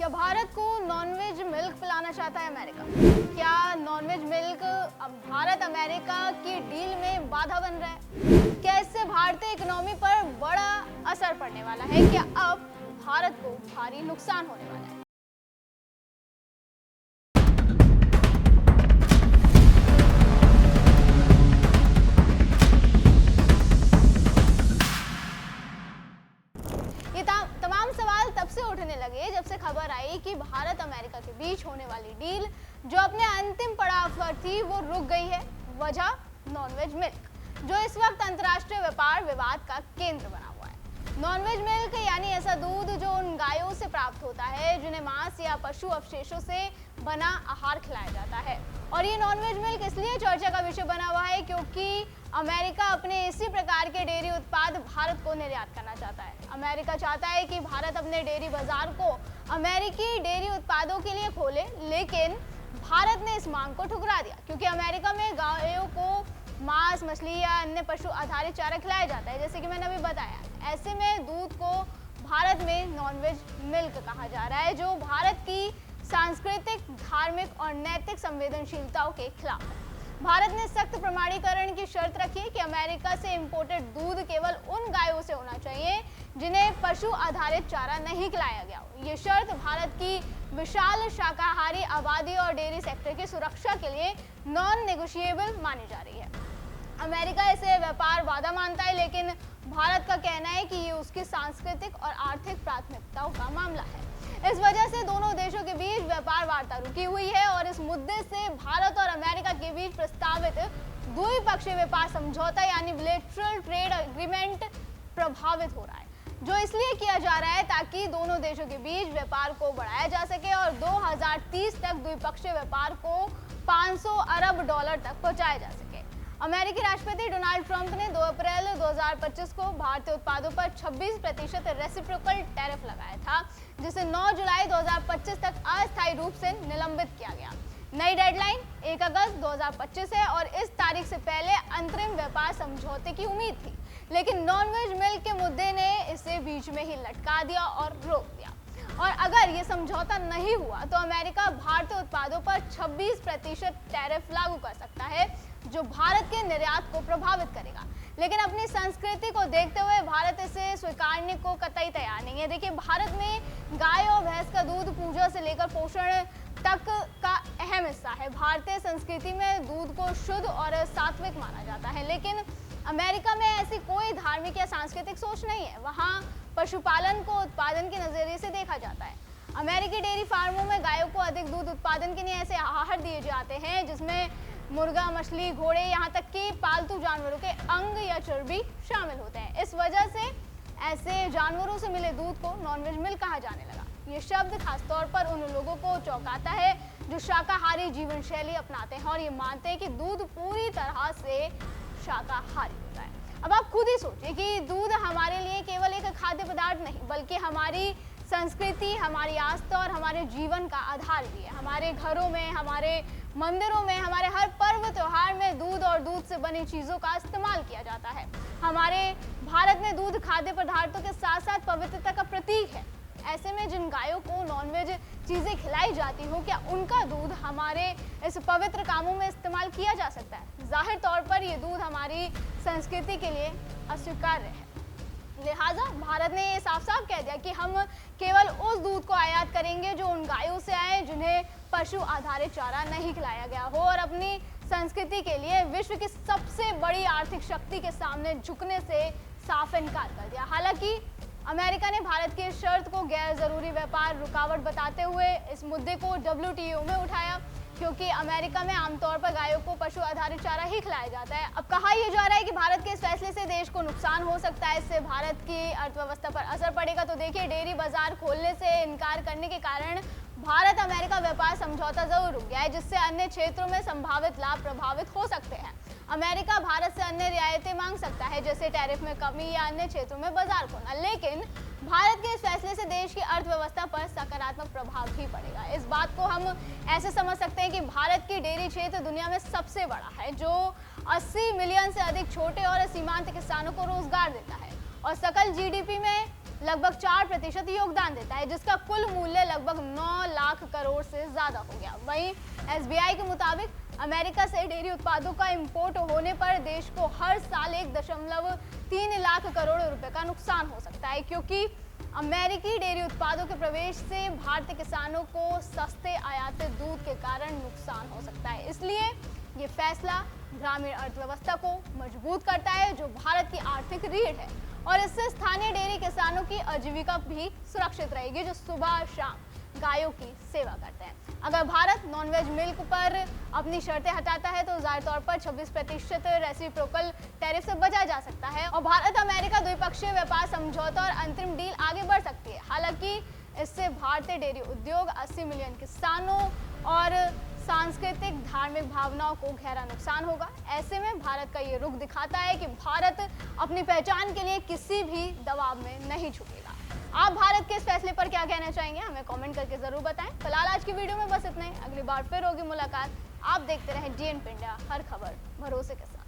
क्या भारत को nonveg milk पिलाना चाहता है अमेरिका? क्या नॉनवेज मिल्क अब भारत अमेरिका की डील में बाधा बन रहा है? क्या इससे भारतीय इकोनॉमी पर बड़ा असर पड़ने वाला है? क्या अब भारत को भारी नुकसान होने वाला है? ये तमाम सवाल तब से उठने लगे जब से खबर आई कि भारत अमेरिका के बीच होने वाली डील जो अपने अंतिम पड़ाव पर थी वो रुक गई है। वजह नॉनवेज मिल्क, जो इस वक्त अंतर्राष्ट्रीय व्यापार विवाद का केंद्र बना हुआ है। नॉनवेज मिल्क यानी ऐसा दूध जो उन गायों से प्राप्त होता है जिन्हें मांस या पशु अवशेषों से बना आहार खिलाया जाता है। और ये नॉनवेज मिल्क इसलिए चर्चा का विषय बना हुआ है क्योंकि अमेरिका अपने इसी प्रकार के डेयरी उत्पाद भारत को निर्यात करना चाहता है। अमेरिका चाहता है कि भारत अपने डेयरी बाजार को अमेरिकी डेयरी उत्पादों के लिए खोले, लेकिन भारत ने इस मांग को ठुकरा दिया क्योंकि अमेरिका में गायों को मांस, मछली या अन्य पशु आधारित चारा खिलाया जाता है, जैसे कि मैंने अभी बताया। ऐसे में दूध को भारत में नॉनवेज मिल्क कहा जा रहा है, जो भारत की सांस्कृतिक, धार्मिक और नैतिक संवेदनशीलताओं के खिलाफ है। भारत ने सख्त प्रमाणीकरण की शर्त रखी है कि अमेरिका से इंपोर्टेड दूध केवल उन गायों से होना चाहिए जिन्हें पशु आधारित चारा नहीं खिलाया गया हो। ये शर्त भारत की विशाल शाकाहारी आबादी और डेयरी सेक्टर की सुरक्षा के लिए नॉन नेगोशिएबल मानी जा रही है। अमेरिका इसे व्यापार वादा मानता है, लेकिन भारत का कहना है कि ये उसकी सांस्कृतिक और आर्थिक प्राथमिकताओं का मामला है। इस वजह से दोनों देशों के बीच व्यापार वार्ता रुकी हुई है और इस मुद्दे से भारत और अमेरिका के बीच प्रस्तावित द्विपक्षीय व्यापार समझौता यानी बिलेटरल ट्रेड एग्रीमेंट प्रभावित हो रहा है, जो इसलिए किया जा रहा है ताकि दोनों देशों के बीच व्यापार को बढ़ाया जा सके और 2030 तक द्विपक्षीय व्यापार को 500 अरब डॉलर तक पहुंचाया जा सके। अमेरिकी राष्ट्रपति डोनाल्ड ट्रंप ने 2 अप्रैल 2025 को भारतीय उत्पादों पर 26% रेसिप्रोकल टैरिफ लगाया था, जिसे 9 जुलाई 2025 तक अस्थायी रूप से निलंबित किया गया। नई डेडलाइन 1 अगस्त 2025 है और इस तारीख से पहले अंतरिम व्यापार समझौते की उम्मीद थी, लेकिन नॉनवेज मिल्क के मुद्दे ने इसे बीच में ही लटका दिया और रोक दिया। और अगर ये समझौता नहीं हुआ तो अमेरिका भारतीय उत्पादों पर 26% टैरिफ लागू कर सकता है, जो भारत के निर्यात को प्रभावित करेगा। लेकिन अपनी संस्कृति को देखते हुए भारत इसे स्वीकारने को कतई तैयार नहीं है। देखिए, भारत में गाय और भैंस का दूध पूजा से लेकर पोषण तक का अहम हिस्सा है। भारतीय संस्कृति में दूध को शुद्ध और सात्विक माना जाता है, लेकिन अमेरिका में ऐसी कोई धार्मिक या सांस्कृतिक सोच नहीं है। वहाँ पशुपालन को उत्पादन के नजरिए से देखा जाता है। अमेरिकी डेयरी फार्मों में गायों को अधिक दूध उत्पादन के लिए ऐसे आहार दिए जाते हैं जिसमें मुर्गा, मछली, घोड़े, यहाँ तक कि पालतू जानवरों के अंग या चर्बी शामिल होते हैं। इस वजह से ऐसे जानवरों से मिले दूध को नॉनवेज मिल्क कहा जाने लगा। ये शब्द खासतौर पर उन लोगों को चौंकाता है जो शाकाहारी जीवन शैली अपनाते हैं और ये मानते हैं कि दूध पूरी तरह से शाकाहारी होता है। अब आप खुद ही सोचिए कि दूध हमारे लिए केवल एक खाद्य पदार्थ नहीं, बल्कि हमारी संस्कृति, हमारी आस्था और हमारे जीवन का आधार भी है। हमारे घरों में, हमारे मंदिरों में, हमारे हर पर्व त्योहार में दूध और दूध से बनी चीज़ों का इस्तेमाल किया जाता है। हमारे भारत में दूध खाद्य पदार्थों के साथ साथ पवित्रता का प्रतीक है। ऐसे में जिन गायों को नॉनवेज चीज़ें खिलाई जाती हो, क्या उनका दूध हमारे इस पवित्र कामों में इस्तेमाल किया जा सकता है? जाहिर तौर पर ये दूध हमारी संस्कृति के लिए अस्वीकार्य है। लिहाजा भारत ने ये साफ साफ कह दिया कि हम केवल उस दूध को आयात करेंगे जो उन गायों से आए जिन्हें पशु आधारित चारा नहीं खिलाया गया हो, और अपनी संस्कृति के लिए विश्व की सबसे बड़ी आर्थिक शक्ति के सामने झुकने से साफ इनकार कर दिया। हालांकि अमेरिका ने भारत की इस शर्त को गैर जरूरी व्यापार रुकावट बताते हुए इस मुद्दे को WTO में उठाया, क्योंकि अमेरिका में आमतौर पर गायों को पशु आधारित चारा ही खिलाया जाता है। अब कहा यह जा रहा है कि भारत के इस फैसले से देश को नुकसान हो सकता है, इससे भारत की अर्थव्यवस्था पर असर पड़ेगा। तो देखिए, डेयरी बाजार खोलने से इनकार करने के कारण भारत अमेरिका व्यापार समझौता जरूर रुक गया है, जिससे अन्य क्षेत्रों में संभावित लाभ प्रभावित हो सकते हैं। अमेरिका भारत से अन्य रियायतें मांग सकता है, जैसे टैरिफ में कमी या अन्य क्षेत्रों में बाजार खोलना, लेकिन भारत के इस फैसले से देश की अर्थव्यवस्था पर सकारात्मक प्रभाव भी पड़ेगा। इस बात को हम ऐसे समझ सकते हैं कि भारत की डेयरी क्षेत्र दुनिया में सबसे बड़ा है, जो 80 मिलियन से अधिक छोटे और सीमांत किसानों को रोजगार देता है और सकल GDP में लगभग 4% योगदान देता है, जिसका कुल मूल्य लगभग 9 लाख करोड़ से ज्यादा हो गया। वहीं SBI के मुताबिक अमेरिका से डेयरी उत्पादों का इंपोर्ट होने पर देश को हर साल 1.3 लाख करोड़ रुपए का नुकसान हो सकता है, क्योंकि अमेरिकी डेयरी उत्पादों के प्रवेश से भारतीय किसानों को सस्ते आयातित दूध के कारण नुकसान हो सकता है। इसलिए ये फैसला ग्रामीण अर्थव्यवस्था को मजबूत करता है, जो भारत की आर्थिक रीढ़ है, और इससे स्थानीय डेयरी किसानों की आजीविका भी सुरक्षित रहेगी, जो सुबह शाम गायों की सेवा करते हैं। अगर भारत नॉनवेज मिल्क पर अपनी शर्तें हटाता है तो जाहिर तौर पर 26% रेसिप्रोकल टैरिफ से बचा जा सकता है और भारत अमेरिका द्विपक्षीय व्यापार समझौता और अंतरिम डील आगे बढ़ सकती है। हालांकि इससे भारतीय डेयरी उद्योग, 80 मिलियन किसानों और सांस्कृतिक धार्मिक भावनाओं को गहरा नुकसान होगा। ऐसे में भारत का ये रुख दिखाता है कि भारत अपनी पहचान के लिए किसी भी दबाव में नहीं झुकेगा। आप भारत के इस फैसले पर क्या कहना चाहेंगे, हमें कमेंट करके जरूर बताएं। फिलहाल आज की वीडियो में बस इतना ही। अगली बार फिर होगी मुलाकात। आप देखते रहें DNP इंडिया, हर खबर भरोसे के साथ।